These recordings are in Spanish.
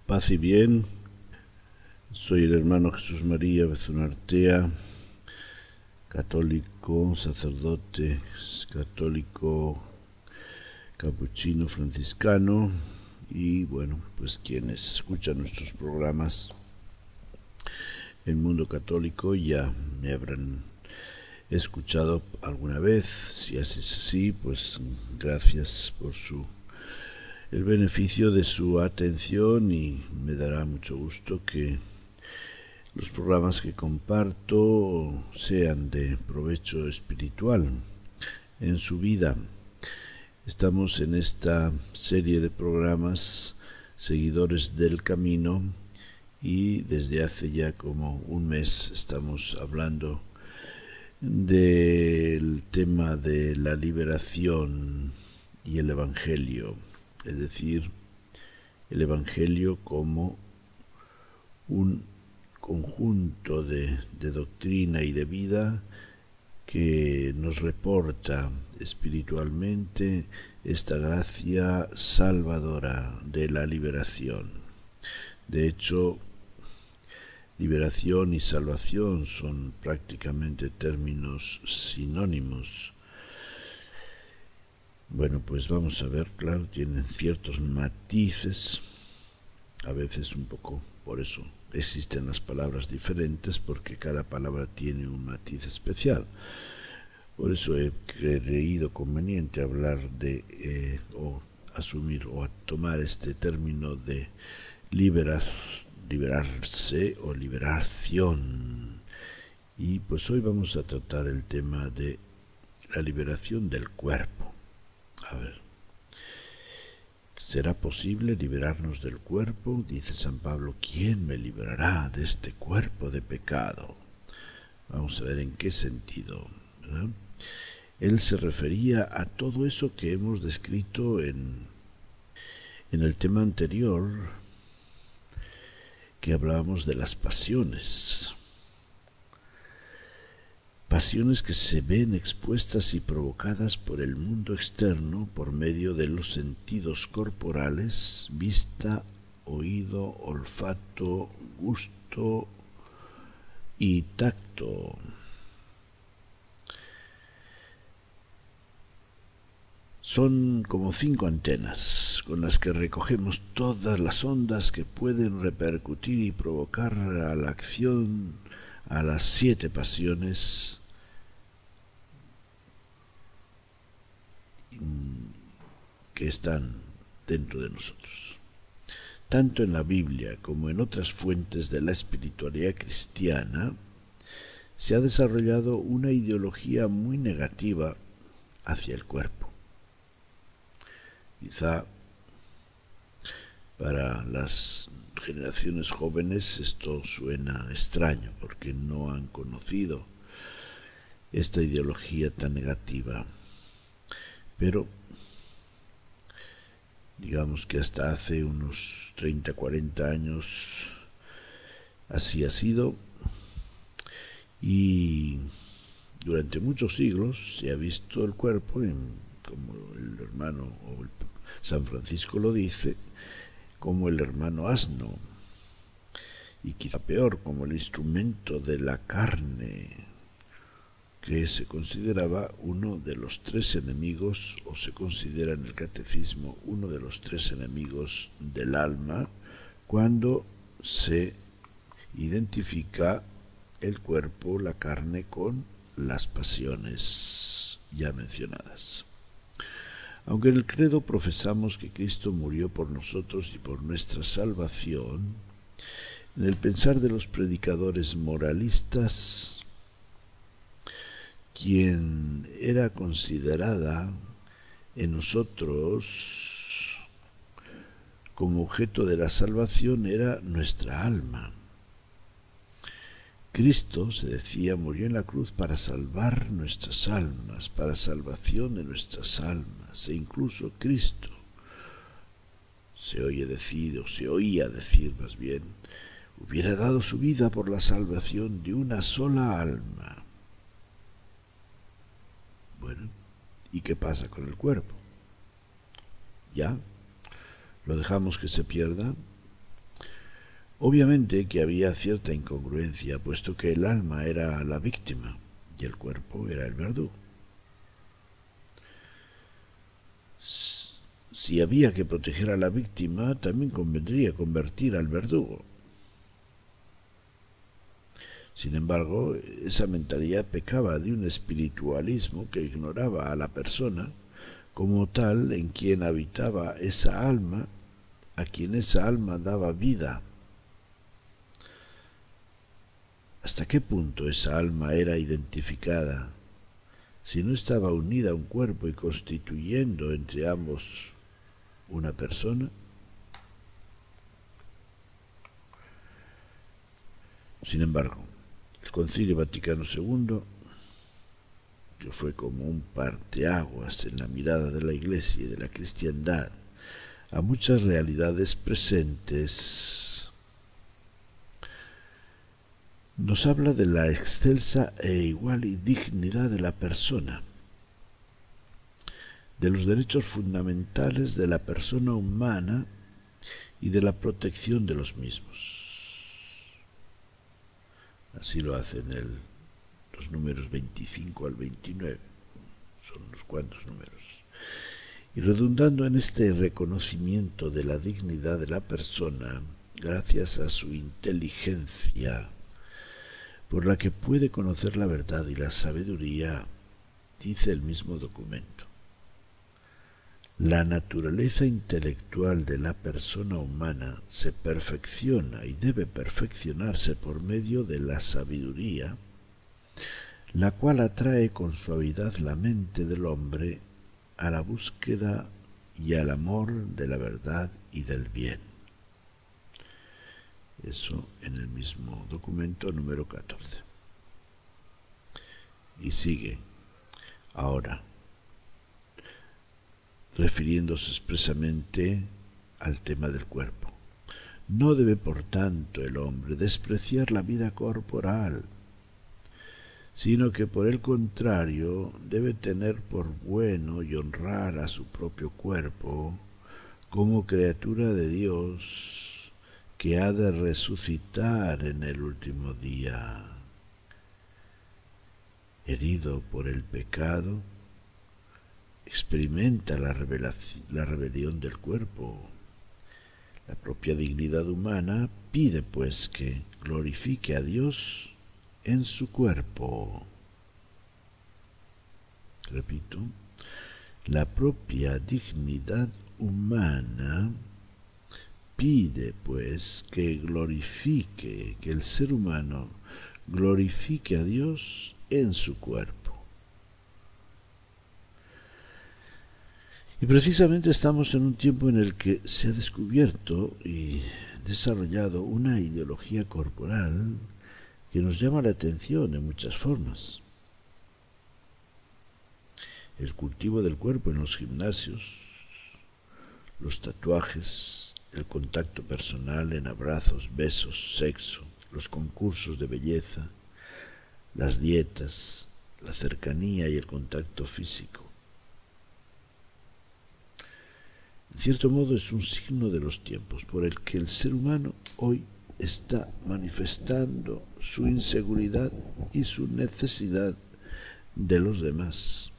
Paz y bien, soy el hermano Jesús María Bezuna Artea, católico, sacerdote, católico, capuchino, franciscano, y bueno, pues quienes escuchan nuestros programas en Mundo Católico ya me habrán escuchado alguna vez. Si es así, pues gracias por el beneficio de su atención, y me dará mucho gusto que los programas que comparto sean de provecho espiritual en su vida. Estamos en esta serie de programas Seguidores del Camino, y desde hace ya como un mes estamos hablando del tema de la liberación y el Evangelio, es decir, el Evangelio como un conjunto de doctrina y de vida que nos reporta espiritualmente esta gracia salvadora de la liberación. De hecho, liberación y salvación son prácticamente términos sinónimos. Bueno, pues vamos a ver, claro, tienen ciertos matices, a veces un poco, por eso existen las palabras diferentes, porque cada palabra tiene un matiz especial. Por eso he creído conveniente hablar de, o asumir o tomar este término de liberarse o liberación. Y pues hoy vamos a tratar el tema de la liberación del cuerpo. A ver, ¿será posible liberarnos del cuerpo? Dice San Pablo, ¿quién me librará de este cuerpo de pecado? Vamos a ver en qué sentido, ¿verdad? Él se refería a todo eso que hemos descrito en el tema anterior, que hablábamos de las pasiones. Pasiones que se ven expuestas y provocadas por el mundo externo por medio de los sentidos corporales: vista, oído, olfato, gusto y tacto. Son como 5 antenas con las que recogemos todas las ondas que pueden repercutir y provocar a la acción a las 7 pasiones que están dentro de nosotros. Tanto en la Biblia como en otras fuentes de la espiritualidad cristiana se ha desarrollado una ideología muy negativa hacia el cuerpo. Quizá para las generaciones jóvenes esto suena extraño, porque no han conocido esta ideología tan negativa. Pero digamos que hasta hace unos 30, 40 años así ha sido, y durante muchos siglos se ha visto el cuerpo, como el hermano o San Francisco lo dice, como el hermano asno, y quizá peor, como el instrumento de la carne, que se consideraba uno de los 3 enemigos, o se considera en el catecismo uno de los 3 enemigos del alma, cuando se identifica el cuerpo, la carne, con las pasiones ya mencionadas. Aunque en el credo profesamos que Cristo murió por nosotros y por nuestra salvación, en el pensar de los predicadores moralistas, quien era considerada en nosotros como objeto de la salvación era nuestra alma. Cristo, se decía, murió en la cruz para salvar nuestras almas, para salvación de nuestras almas, e incluso Cristo, se oía decir más bien, hubiera dado su vida por la salvación de una sola alma. Bueno, ¿y qué pasa con el cuerpo? ¿Ya? ¿Lo dejamos que se pierda? Obviamente que había cierta incongruencia, puesto que el alma era la víctima y el cuerpo era el verdugo. Si había que proteger a la víctima, también convendría convertir al verdugo. Sin embargo, esa mentalidad pecaba de un espiritualismo que ignoraba a la persona como tal en quien habitaba esa alma, a quien esa alma daba vida. ¿Hasta qué punto esa alma era identificada si no estaba unida a un cuerpo y constituyendo entre ambos una persona? Sin embargo, el Concilio Vaticano II, que fue como un parteaguas en la mirada de la Iglesia y de la cristiandad a muchas realidades presentes, nos habla de la excelsa e igual dignidad de la persona, de los derechos fundamentales de la persona humana y de la protección de los mismos. Así lo hacen los números 25 al 29, son unos cuantos números. Y redundando en este reconocimiento de la dignidad de la persona, gracias a su inteligencia, por la que puede conocer la verdad y la sabiduría, dice el mismo documento: la naturaleza intelectual de la persona humana se perfecciona y debe perfeccionarse por medio de la sabiduría, la cual atrae con suavidad la mente del hombre a la búsqueda y al amor de la verdad y del bien. Eso en el mismo documento número 14. Y sigue ahora, refiriéndose expresamente al tema del cuerpo. No debe, por tanto, el hombre despreciar la vida corporal, sino que por el contrario debe tener por bueno y honrar a su propio cuerpo como criatura de Dios que ha de resucitar en el último día. Herido por el pecado, experimenta la rebelión del cuerpo. La propia dignidad humana pide, pues, que glorifique a Dios en su cuerpo. Repito, la propia dignidad humana pide, pues, que el ser humano glorifique a Dios en su cuerpo. Y precisamente estamos en un tiempo en el que se ha descubierto y desarrollado una ideología corporal que nos llama la atención en muchas formas. El cultivo del cuerpo en los gimnasios, los tatuajes, el contacto personal en abrazos, besos, sexo, los concursos de belleza, las dietas, la cercanía y el contacto físico. En cierto modo es un signo de los tiempos por el que el ser humano hoy está manifestando su inseguridad y su necesidad de los demás.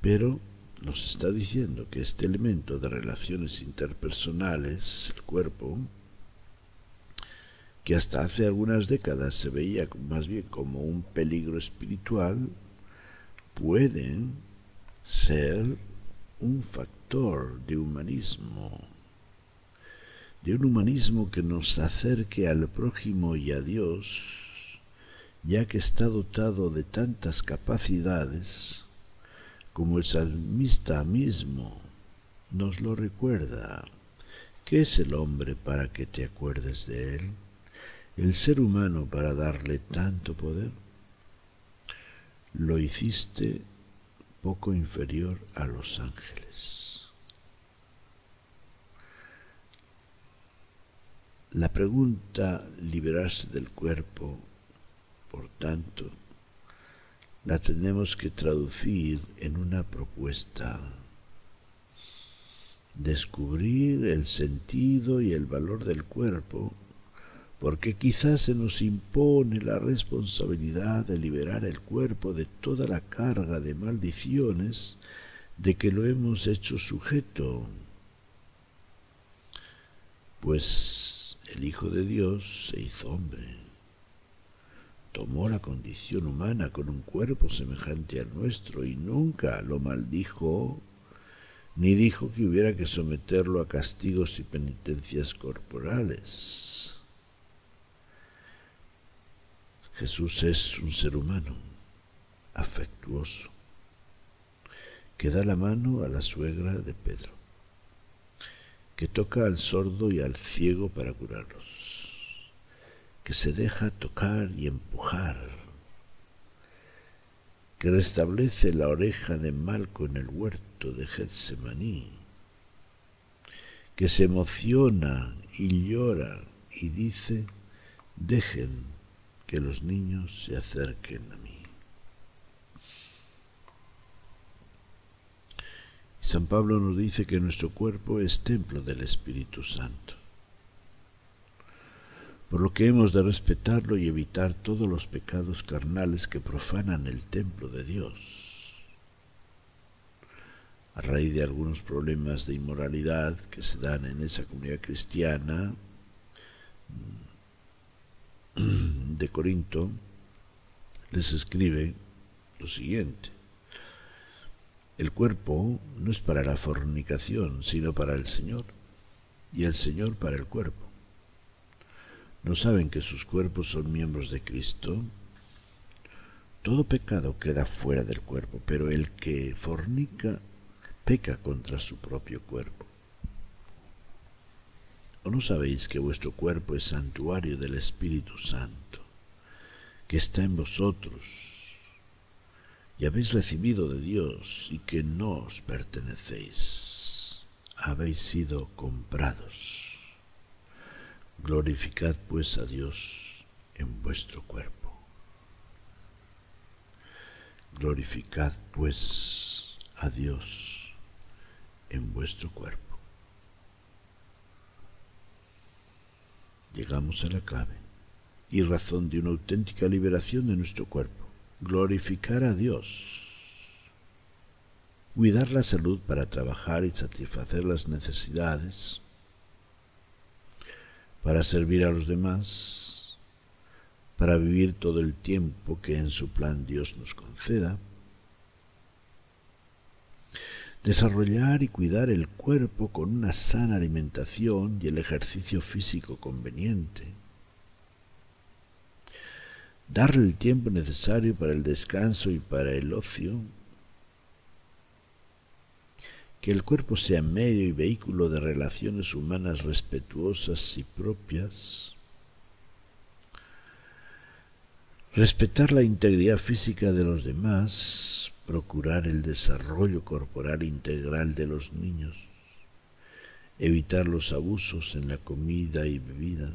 Pero nos está diciendo que este elemento de relaciones interpersonales, el cuerpo, que hasta hace algunas décadas se veía más bien como un peligro espiritual, pueden ser un factor de humanismo, de un humanismo que nos acerque al prójimo y a Dios, ya que está dotado de tantas capacidades, como el salmista mismo nos lo recuerda. ¿Qué es el hombre para que te acuerdes de él? ¿El ser humano para darle tanto poder? Lo hiciste poco inferior a los ángeles. La pregunta liberarse del cuerpo, por tanto, la tenemos que traducir en una propuesta. descubrir el sentido y el valor del cuerpo, porque quizás se nos impone la responsabilidad de liberar el cuerpo de toda la carga de maldiciones de que lo hemos hecho sujeto. Pues el Hijo de Dios se hizo hombre, tomó la condición humana con un cuerpo semejante al nuestro y nunca lo maldijo, ni dijo que hubiera que someterlo a castigos y penitencias corporales. Jesús es un ser humano, afectuoso, que da la mano a la suegra de Pedro, que toca al sordo y al ciego para curarlos, que se deja tocar y empujar, que restablece la oreja de Malco en el huerto de Getsemaní, que se emociona y llora y dice: dejen que los niños se acerquen a mí. San Pablo nos dice que nuestro cuerpo es templo del Espíritu Santo, por lo que hemos de respetarlo y evitar todos los pecados carnales que profanan el templo de Dios. A raíz de algunos problemas de inmoralidad que se dan en esa comunidad cristiana de Corinto, les escribe lo siguiente: el cuerpo no es para la fornicación, sino para el Señor, y el Señor para el cuerpo. ¿No saben que sus cuerpos son miembros de Cristo? Todo pecado queda fuera del cuerpo, pero el que fornica peca contra su propio cuerpo. ¿O no sabéis que vuestro cuerpo es santuario del Espíritu Santo, que está en vosotros, y habéis recibido de Dios, y que no os pertenecéis? Habéis sido comprados. Glorificad pues a Dios en vuestro cuerpo. Glorificad pues a Dios en vuestro cuerpo. Llegamos a la clave y razón de una auténtica liberación de nuestro cuerpo: glorificar a Dios. Cuidar la salud para trabajar y satisfacer las necesidades, para servir a los demás, para vivir todo el tiempo que en su plan Dios nos conceda. Desarrollar y cuidar el cuerpo con una sana alimentación y el ejercicio físico conveniente. Darle el tiempo necesario para el descanso y para el ocio. Que el cuerpo sea medio y vehículo de relaciones humanas respetuosas y propias. Respetar la integridad física de los demás, procurar el desarrollo corporal integral de los niños, evitar los abusos en la comida y bebida,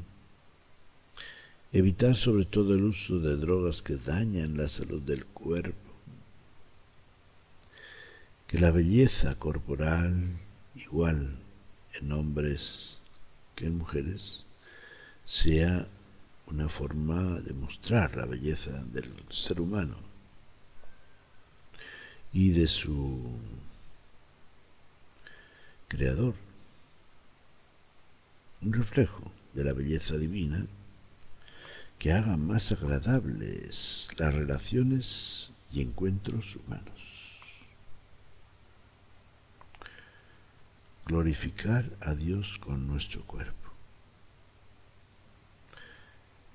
evitar sobre todo el uso de drogas que dañan la salud del cuerpo, que la belleza corporal, igual en hombres que en mujeres, sea una forma de mostrar la belleza del ser humano y de su creador, un reflejo de la belleza divina que haga más agradables las relaciones y encuentros humanos. Glorificar a Dios con nuestro cuerpo.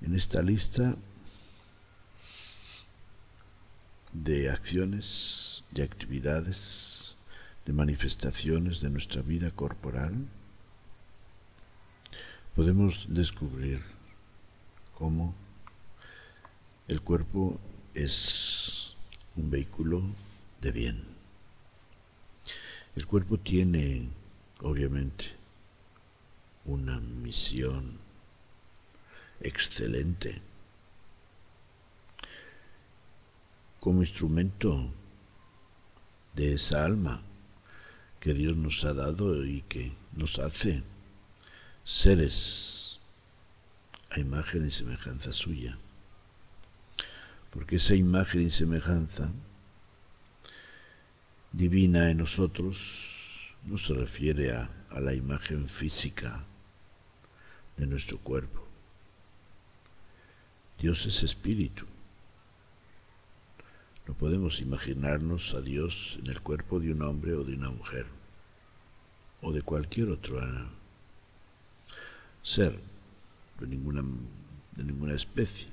En esta lista de acciones, de actividades, de manifestaciones de nuestra vida corporal, podemos descubrir cómo el cuerpo es un vehículo de bien. El cuerpo tiene, obviamente, una misión excelente como instrumento de esa alma que Dios nos ha dado y que nos hace seres a imagen y semejanza suya. Porque esa imagen y semejanza divina en nosotros no se refiere a la imagen física de nuestro cuerpo. Dios es espíritu. No podemos imaginarnos a Dios en el cuerpo de un hombre o de una mujer o de cualquier otro ser de ninguna especie.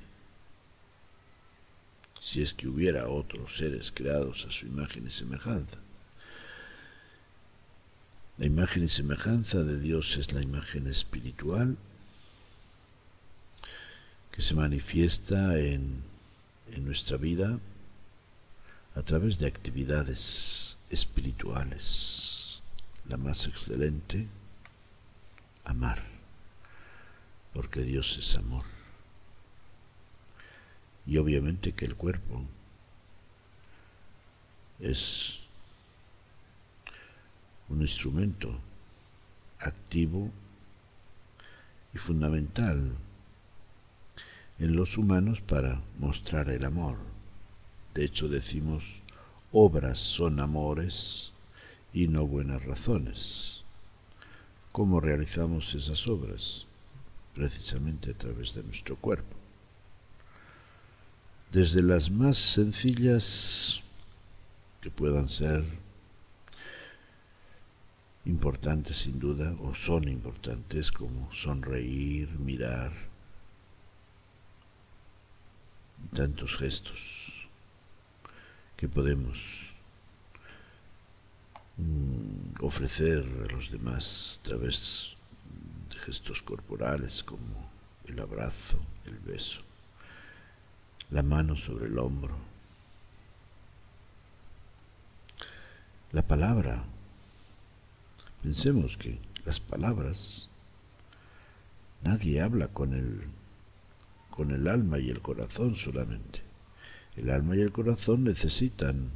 Si es que hubiera otros seres creados a su imagen y semejanza. La imagen y semejanza de Dios es la imagen espiritual que se manifiesta en nuestra vida a través de actividades espirituales. La más excelente, amar, porque Dios es amor. Y obviamente que el cuerpo es un instrumento activo y fundamental en los humanos para mostrar el amor. De hecho decimos, obras son amores y no buenas razones. ¿Cómo realizamos esas obras? Precisamente a través de nuestro cuerpo. Desde las más sencillas que puedan ser importantes sin duda, o son importantes, como sonreír, mirar, y tantos gestos que podemos ofrecer a los demás a través de gestos corporales como el abrazo, el beso, la mano sobre el hombro, la palabra. Pensemos que las palabras, nadie habla con el alma y el corazón solamente. El alma y el corazón necesitan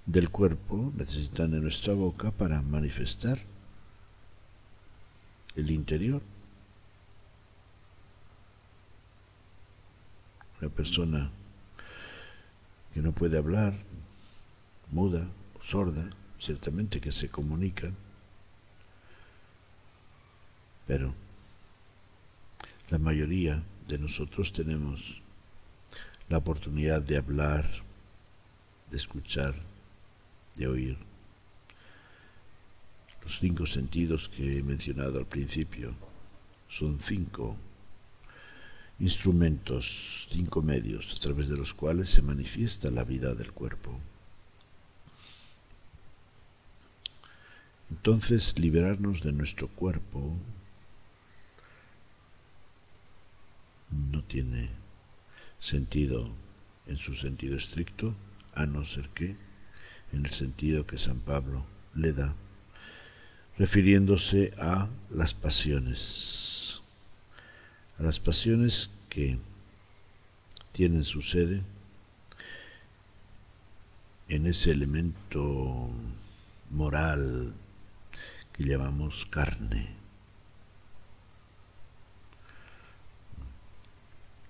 del cuerpo, necesitan de nuestra boca para manifestar el interior. Una persona que no puede hablar, muda, sorda, ciertamente que se comunican, pero la mayoría de nosotros tenemos la oportunidad de hablar, de escuchar, de oír. Los 5 sentidos que he mencionado al principio son 5 instrumentos, 5 medios a través de los cuales se manifiesta la vida del cuerpo. Entonces, liberarnos de nuestro cuerpo no tiene sentido en su sentido estricto, a no ser que en el sentido que San Pablo le da, refiriéndose a las pasiones que tienen su sede en ese elemento moral que llamamos carne.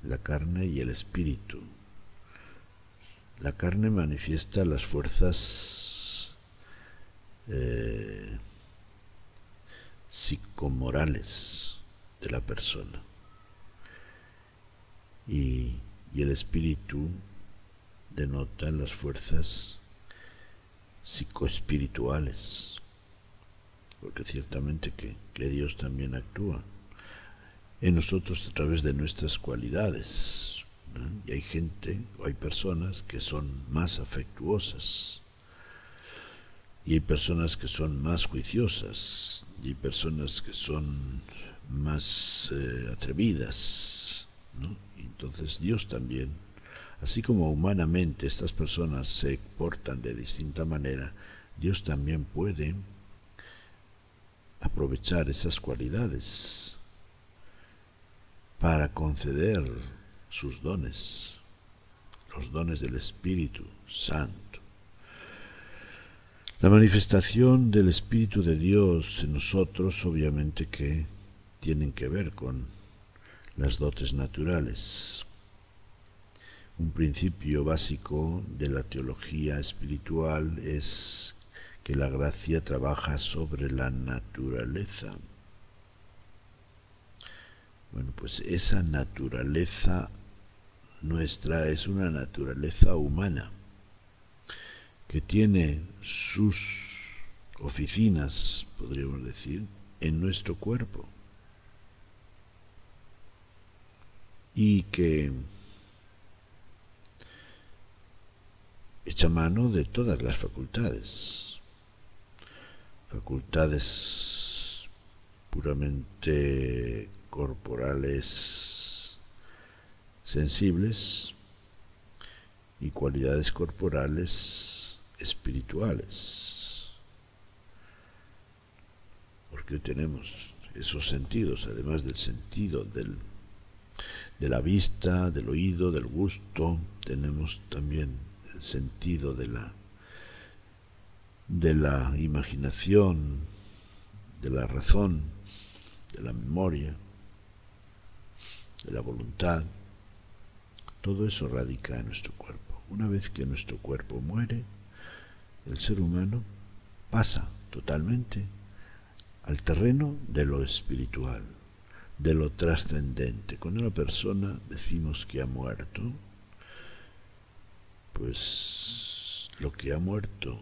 La carne y el espíritu. La carne manifiesta las fuerzas psicomorales de la persona y el espíritu denota las fuerzas psicoespirituales, porque ciertamente que Dios también actúa en nosotros a través de nuestras cualidades, ¿no? Y hay gente, o hay personas que son más afectuosas, y hay personas que son más juiciosas, y hay personas que son más atrevidas, ¿no? Y entonces Dios también, así como humanamente estas personas se portan de distinta manera, Dios también puede aprovechar esas cualidades para conceder sus dones, los dones del Espíritu Santo. La manifestación del Espíritu de Dios en nosotros, obviamente que tienen que ver con las dotes naturales. Un principio básico de la teología espiritual es que la gracia trabaja sobre la naturaleza. Bueno, pues esa naturaleza nuestra es una naturaleza humana que tiene sus oficinas, podríamos decir, en nuestro cuerpo y que echa mano de todas las facultades puramente corporales sensibles y cualidades corporales espirituales, porque tenemos esos sentidos, además del sentido de la vista, del oído, del gusto, tenemos también el sentido de la imaginación, de la razón, de la memoria, de la voluntad. Todo eso radica en nuestro cuerpo. Una vez que nuestro cuerpo muere, el ser humano pasa totalmente al terreno de lo espiritual, de lo trascendente. Cuando una persona decimos que ha muerto, pues lo que ha muerto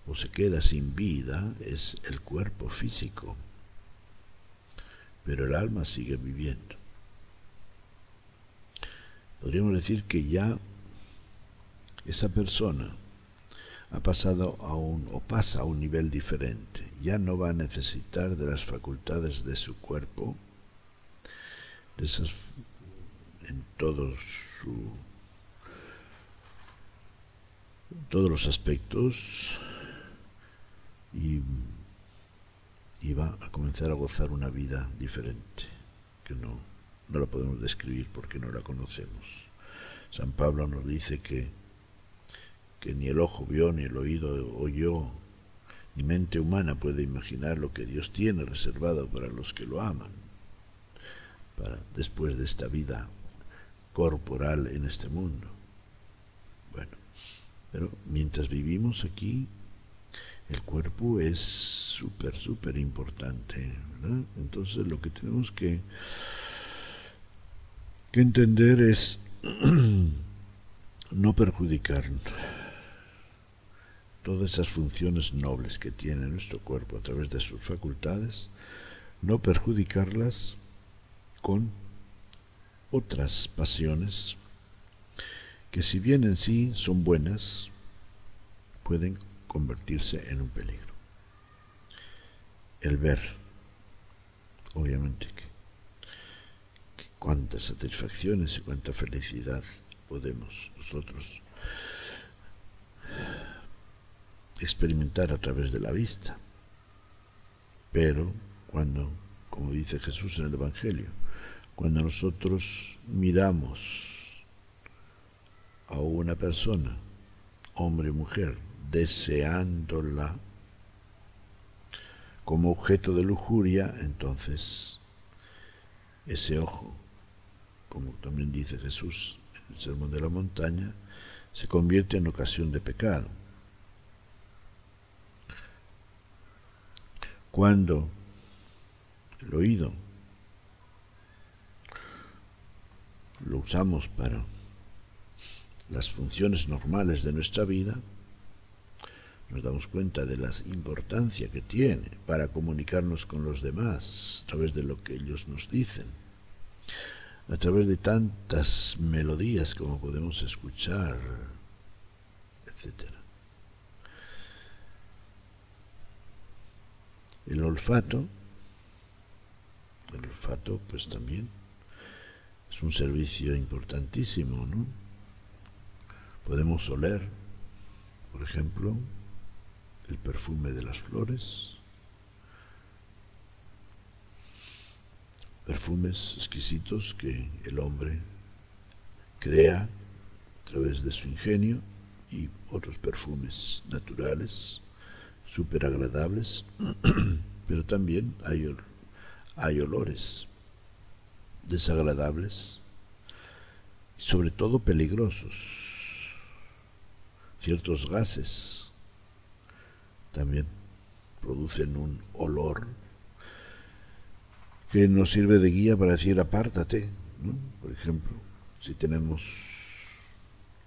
o se queda sin vida es el cuerpo físico, pero el alma sigue viviendo. Podríamos decir que ya esa persona ha pasado pasa a un nivel diferente. Ya no va a necesitar de las facultades de su cuerpo, de esas en todos los aspectos, y va a comenzar a gozar una vida diferente, que no la podemos describir porque no la conocemos. San Pablo nos dice que ni el ojo vio, ni el oído oyó, ni mente humana puede imaginar lo que Dios tiene reservado para los que lo aman, para después de esta vida corporal en este mundo. Bueno, pero mientras vivimos aquí, el cuerpo es súper importante, ¿verdad? Entonces lo que tenemos que entender es no perjudicar todas esas funciones nobles que tiene nuestro cuerpo a través de sus facultades, no perjudicarlas con otras pasiones que, si bien en sí son buenas, pueden convertirse en un peligro. El ver, obviamente que cuántas satisfacciones y cuánta felicidad podemos nosotros experimentar a través de la vista, pero cuando, como dice Jesús en el Evangelio, cuando nosotros miramos a una persona, hombre o mujer, deseándola como objeto de lujuria, entonces ese ojo, como también dice Jesús en el Sermón de la Montaña, se convierte en ocasión de pecado. Cuando el oído lo usamos para las funciones normales de nuestra vida, nos damos cuenta de la importancia que tiene para comunicarnos con los demás a través de lo que ellos nos dicen, a través de tantas melodías como podemos escuchar, etc. El olfato pues también es un servicio importantísimo, ¿no? Podemos oler, por ejemplo, el perfume de las flores, perfumes exquisitos que el hombre crea a través de su ingenio y otros perfumes naturales, súper agradables, pero también hay olores desagradables y sobre todo peligrosos. Ciertos gases también producen un olor que nos sirve de guía para decir apártate, ¿no? Por ejemplo, si tenemos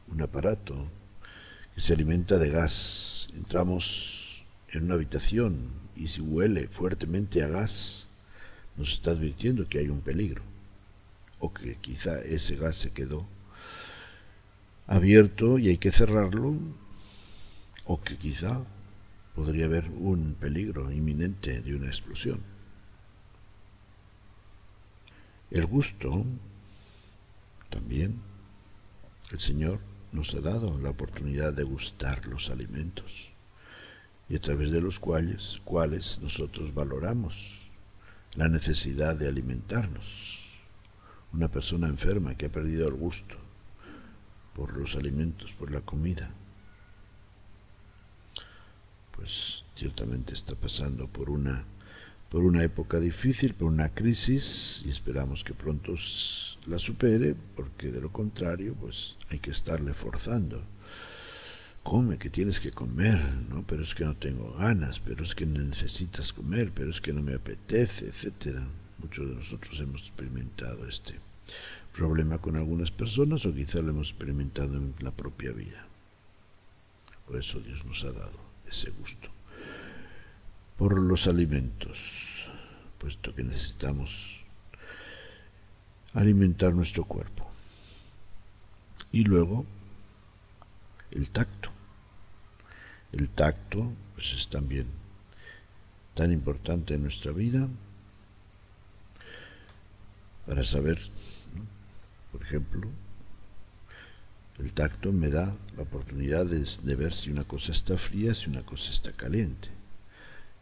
un aparato que se alimenta de gas, entramos en una habitación y si huele fuertemente a gas, nos está advirtiendo que hay un peligro, o que quizá ese gas se quedó abierto y hay que cerrarlo, o que quizá podría haber un peligro inminente de una explosión. El gusto, también, el Señor nos ha dado la oportunidad de gustar los alimentos y a través de los cuales nosotros valoramos la necesidad de alimentarnos. Una persona enferma que ha perdido el gusto por los alimentos, por la comida, pues ciertamente está pasando por una época difícil, por una crisis, y esperamos que pronto la supere, porque de lo contrario pues hay que estarle forzando. Come, que tienes que comer, ¿no? Pero es que no tengo ganas, pero es que necesitas comer, pero es que no me apetece, etcétera. Muchos de nosotros hemos experimentado este problema con algunas personas, o quizá lo hemos experimentado en la propia vida. Por eso Dios nos ha dado ese gusto por los alimentos, puesto que necesitamos alimentar nuestro cuerpo. Y luego el tacto. El tacto pues es también tan importante en nuestra vida para saber, ¿no? Por ejemplo, el tacto me da la oportunidad de ver si una cosa está fría, si una cosa está caliente,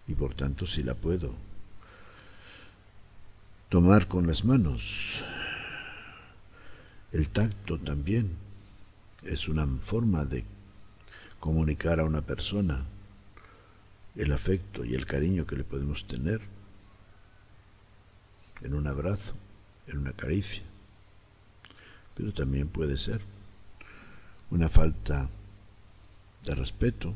y por tanto si la puedo tomar con las manos. El tacto también es una forma de comunicar a una persona el afecto y el cariño que le podemos tener en un abrazo, en una caricia, pero también puede ser una falta de respeto,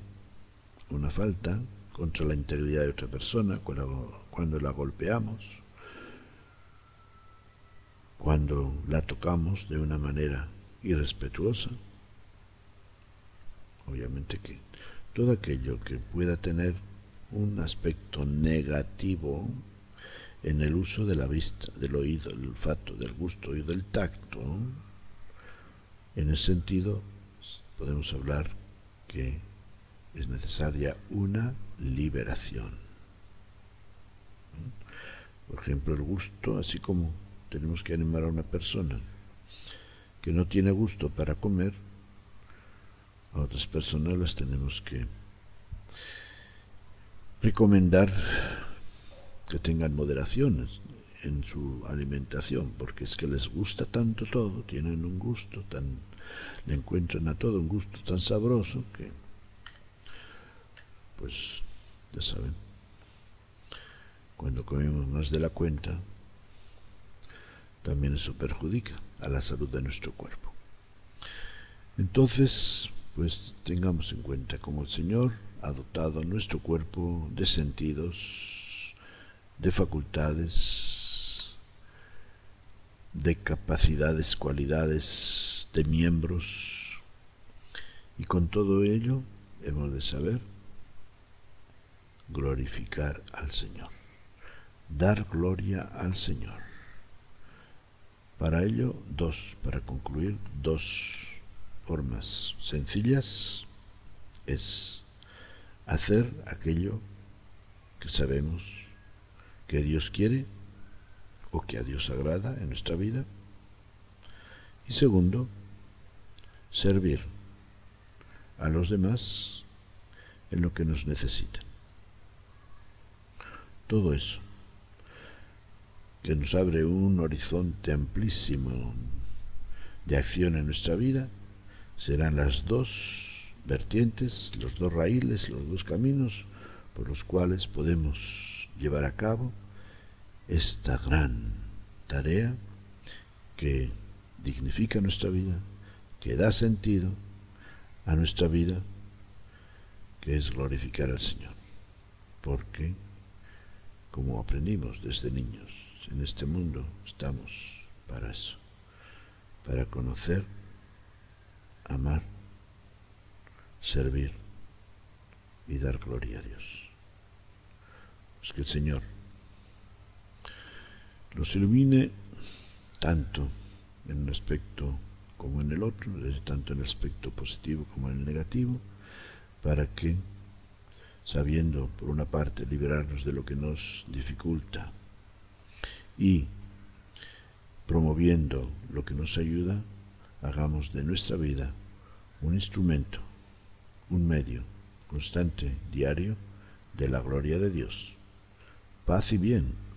una falta contra la integridad de otra persona cuando la golpeamos, cuando la tocamos de una manera irrespetuosa. Obviamente que todo aquello que pueda tener un aspecto negativo en el uso de la vista, del oído, del olfato, del gusto y del tacto, en ese sentido podemos hablar que es necesaria una liberación. Por ejemplo, el gusto, así como tenemos que animar a una persona que no tiene gusto para comer, a otras personas las tenemos que recomendar que tengan moderación en su alimentación, porque es que les gusta tanto todo, tienen un gusto le encuentran a todo un gusto tan sabroso que, pues, ya saben, cuando comemos más de la cuenta, también eso perjudica a la salud de nuestro cuerpo. Entonces, pues tengamos en cuenta cómo el Señor ha dotado a nuestro cuerpo de sentidos, de facultades, de capacidades, cualidades, de miembros, y con todo ello hemos de saber glorificar al Señor, dar gloria al Señor. Para ello, para concluir, dos formas sencillas es hacer aquello que sabemos que Dios quiere o que a Dios agrada en nuestra vida. Y segundo, servir a los demás en lo que nos necesitan. Todo eso que nos abre un horizonte amplísimo de acción en nuestra vida serán las dos vertientes, los dos raíles, los dos caminos por los cuales podemos llevar a cabo esta gran tarea que dignifica nuestra vida, que da sentido a nuestra vida, que es glorificar al Señor. Porque, como aprendimos desde niños, en este mundo estamos para eso, para conocer, amar, servir y dar gloria a Dios. Pues que el Señor los ilumine tanto en un aspecto como en el otro, tanto en el aspecto positivo como en el negativo, para que, sabiendo por una parte liberarnos de lo que nos dificulta y promoviendo lo que nos ayuda, hagamos de nuestra vida un instrumento, un medio constante, diario, de la gloria de Dios. Paz y bien.